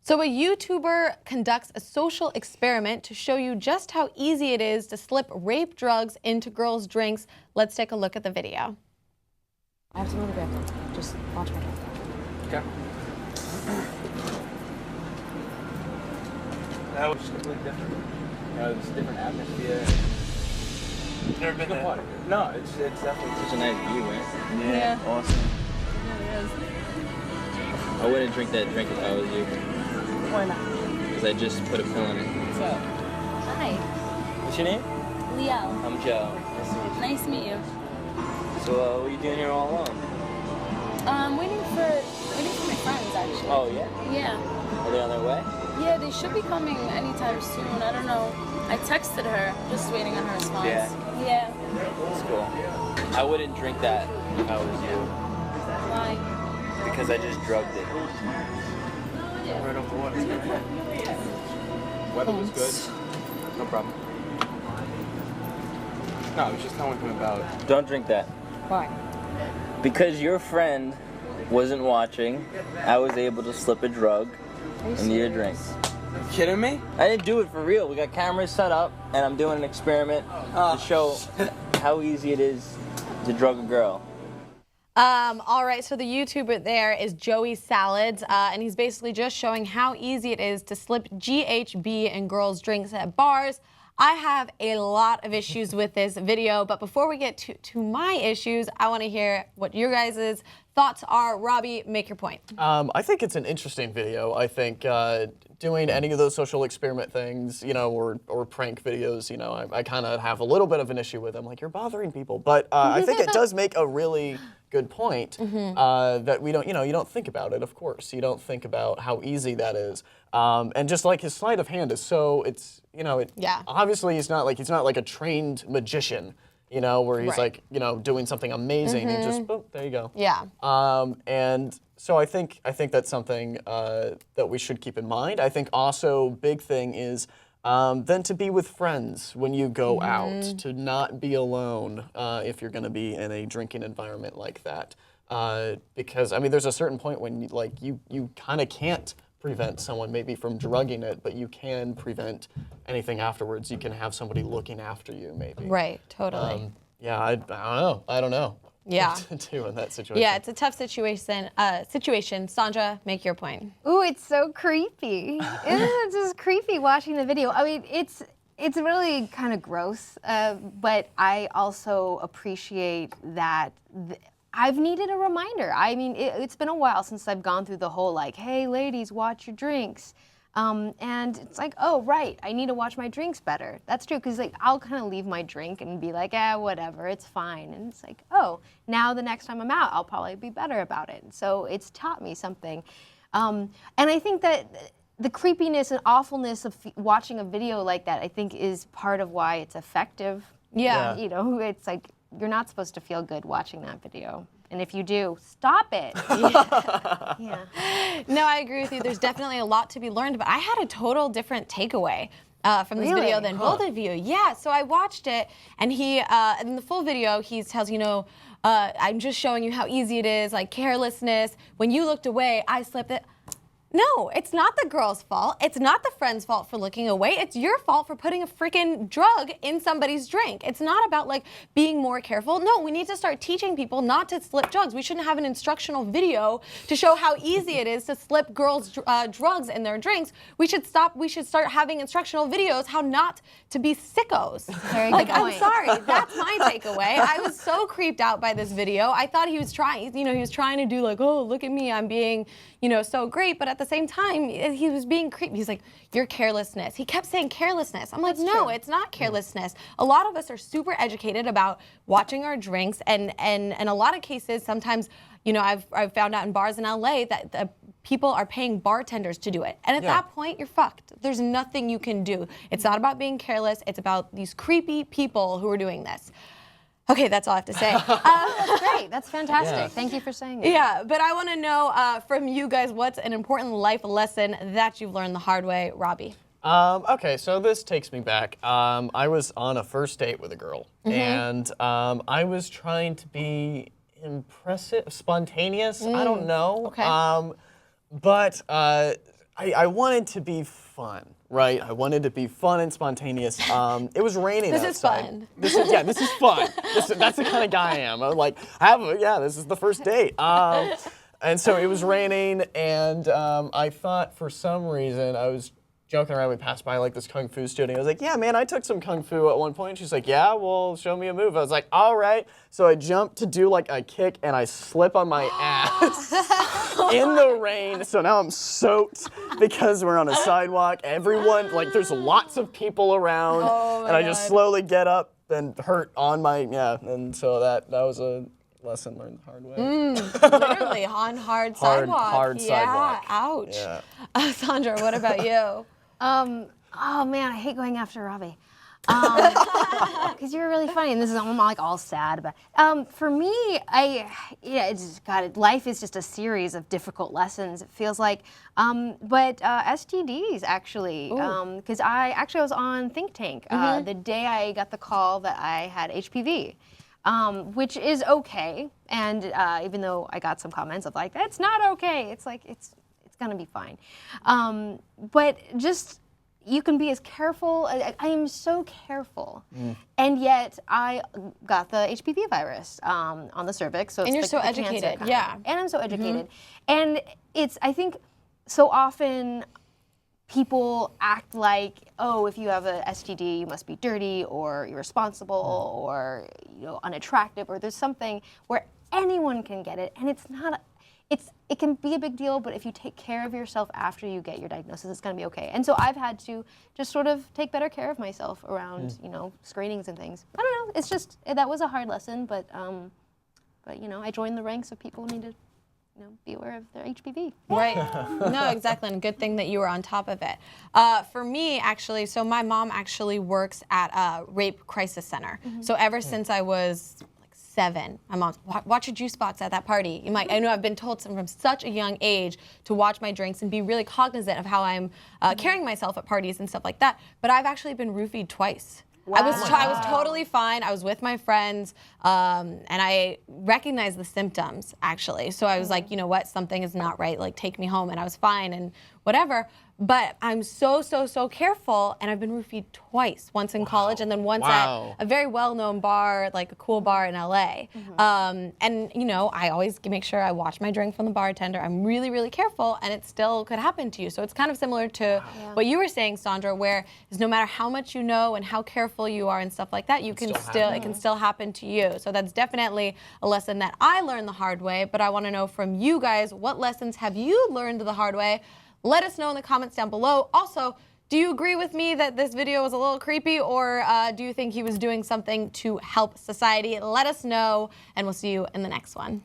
So a YouTuber conducts a social experiment to show you just how easy it is to slip rape drugs into girls' drinks. Let's take a look at the video. I have to go to bed. Just watch my drink. Okay. That was completely different. It's a different atmosphere. Never been there. No, it's definitely such a nice view, right? Yeah. Awesome. It is. I wouldn't drink that drink if I was you. Why not? Because I just put a pill in it. What's up? Hi. What's your name? Leo. I'm Joe. Nice to meet you. So, what are you doing here all alone? Waiting for my friends, actually. Oh, yeah? Yeah. Are they on their way? Yeah, they should be coming anytime soon. I don't know. I texted her, just waiting on her response. Yeah. That's cool. I wouldn't drink that if I was you. Why? Because I just drugged it. Right over what? Weather was good. No problem. No, I was just telling him about. Don't drink that. Why? Because your friend wasn't watching, I was able to slip a drug into your drink. You kidding me? I didn't do it for real. We got cameras set up, and I'm doing an experiment to show how easy it is to drug a girl. All right, so the YouTuber there is Joey Salads, and he's basically just showing how easy it is to slip GHB in girls' drinks at bars. I have a lot of issues with this video, but before we get to my issues, I want to hear what your guys' thoughts are. Robbie, make your point. I think it's an interesting video. I think doing any of those social experiment things, you know, or prank videos, you know, I kind of have a little bit of an issue with them. Like, you're bothering people. But I think it does make a really good point that we don't, you know, you don't think about it, of course. You don't think about how easy that is. And just like his sleight of hand is so, it's, you know, obviously he's not like a trained magician, you know, where he's like, you know, doing something amazing. He just, boom, there you go. Yeah. And so I think that's something that we should keep in mind. I think also big thing is then to be with friends when you go out, to not be alone if you're going to be in a drinking environment like that. Because I mean, there's a certain point when you kind of can't prevent someone maybe from drugging it, but you can prevent anything afterwards. You can have somebody looking after you, maybe. Right. Totally. Yeah. I don't know. Yeah. What to do in that situation. Yeah, it's a tough situation. Sandra, make your point. Ooh, it's so creepy. It's just creepy watching the video. I mean, it's really kind of gross, but I also appreciate that I've needed a reminder. I mean, it's been a while since I've gone through the whole like, hey, ladies, watch your drinks. And it's like, oh, right, I need to watch my drinks better. That's true, because like I'll kind of leave my drink and be like, whatever, it's fine. And it's like, oh, now the next time I'm out, I'll probably be better about it. So it's taught me something. And I think that the creepiness and awfulness of watching a video like that, I think, is part of why it's effective. Yeah. You know, it's like, you're not supposed to feel good watching that video. And if you do, stop it. Yeah. No, I agree with you. There's definitely a lot to be learned, but I had a total different takeaway from this video than both of you. Yeah, so I watched it, and he, in the full video, he tells, you know, I'm just showing you how easy it is, like carelessness. When you looked away, I slipped it. No, it's not the girl's fault. It's not the friend's fault for looking away. It's your fault for putting a freaking drug in somebody's drink. It's not about like being more careful. No, we need to start teaching people not to slip drugs. We shouldn't have an instructional video to show how easy it is to slip girls' drugs in their drinks. We should start having instructional videos how not to be sickos. Very like, good point. I'm sorry, that's my takeaway. I was so creeped out by this video. I thought he was trying, you know, he was trying to do like, oh, look at me, I'm being, you know, so great. But at the same time, he was being creepy. He's like, your carelessness. He kept saying carelessness. I'm like, no, it's not carelessness. A lot of us are super educated about watching our drinks, and in a lot of cases, sometimes, you know, I've found out in bars in LA that the people are paying bartenders to do it. And at that point, you're fucked. There's nothing you can do. It's not about being careless. It's about these creepy people who are doing this. Okay, that's all I have to say. That's great. That's fantastic. Yeah. Thank you for saying that. Yeah, but I want to know from you guys, what's an important life lesson that you've learned the hard way, Robbie? Okay, so this takes me back. I was on a first date with a girl, and I was trying to be impressive, spontaneous. I don't know. Okay. But I wanted to be fun, right? I wanted to be fun and spontaneous. It was raining outside. This is fun. This is fun. That's the kind of guy I am. I'm like, this is the first date. And so it was raining, and I thought for some reason, I was joking around, we passed by like this Kung Fu studio. I was like, yeah, man, I took some Kung Fu at one point. She's like, yeah, well, show me a move. I was like, all right. So I jumped to do like a kick, and I slip on my ass in the rain. So now I'm soaked because we're on a sidewalk. Everyone, like there's lots of people around. Oh my and I just God. slowly get up and hurt on my, and so that was a lesson learned the hard way. Literally on hard sidewalk. hard sidewalk. Ouch. Yeah. Sandra, what about you? Oh man, I hate going after Robby. Because you're really funny, and this is I'm like all sad about. For me, life is just a series of difficult lessons. It feels like, but STDs actually, because I was on Think Tank the day I got the call that I had HPV. Which is okay, and even though I got some comments of like, that's not okay, it's like, it's gonna be fine. But just, you can be as careful, I am so careful, and yet I got the HPV virus on the cervix. So And you're it's so the cancer educated, kind. yeah. And I'm so educated. And I think so often, people act like, oh, if you have a STD, you must be dirty or irresponsible or unattractive, or there's something where anyone can get it, and it's not. It can be a big deal, but if you take care of yourself after you get your diagnosis, it's going to be okay. And so I've had to just sort of take better care of myself around screenings and things. I don't know. It's just that was a hard lesson, but I joined the ranks of people who need to be aware of their HPV. Right. No, exactly. And good thing that you were on top of it. For me, actually, so my mom actually works at a rape crisis center. So ever since I was like 7, my mom's, watch your juice box at that party. I know I've been told from such a young age to watch my drinks and be really cognizant of how I'm carrying myself at parties and stuff like that. But I've actually been roofied twice. Wow. I was totally fine. I was with my friends, and I recognized the symptoms, actually. So I was like, you know what, something is not right. Like, take me home. And I was fine and whatever. But I'm so careful, and I've been roofied twice. Once in college, and then once at a very well-known bar, like a cool bar in LA. And I always make sure I watch my drink from the bartender. I'm really careful, and it still could happen to you. So it's kind of similar to what you were saying, Sandra, where is no matter how much you know and how careful you are and stuff like that, it can still happen to you. So that's definitely a lesson that I learned the hard way. But I want to know from you guys, what lessons have you learned the hard way? Let us know in the comments down below. Also, do you agree with me that this video was a little creepy, or do you think he was doing something to help society? Let us know, and we'll see you in the next one.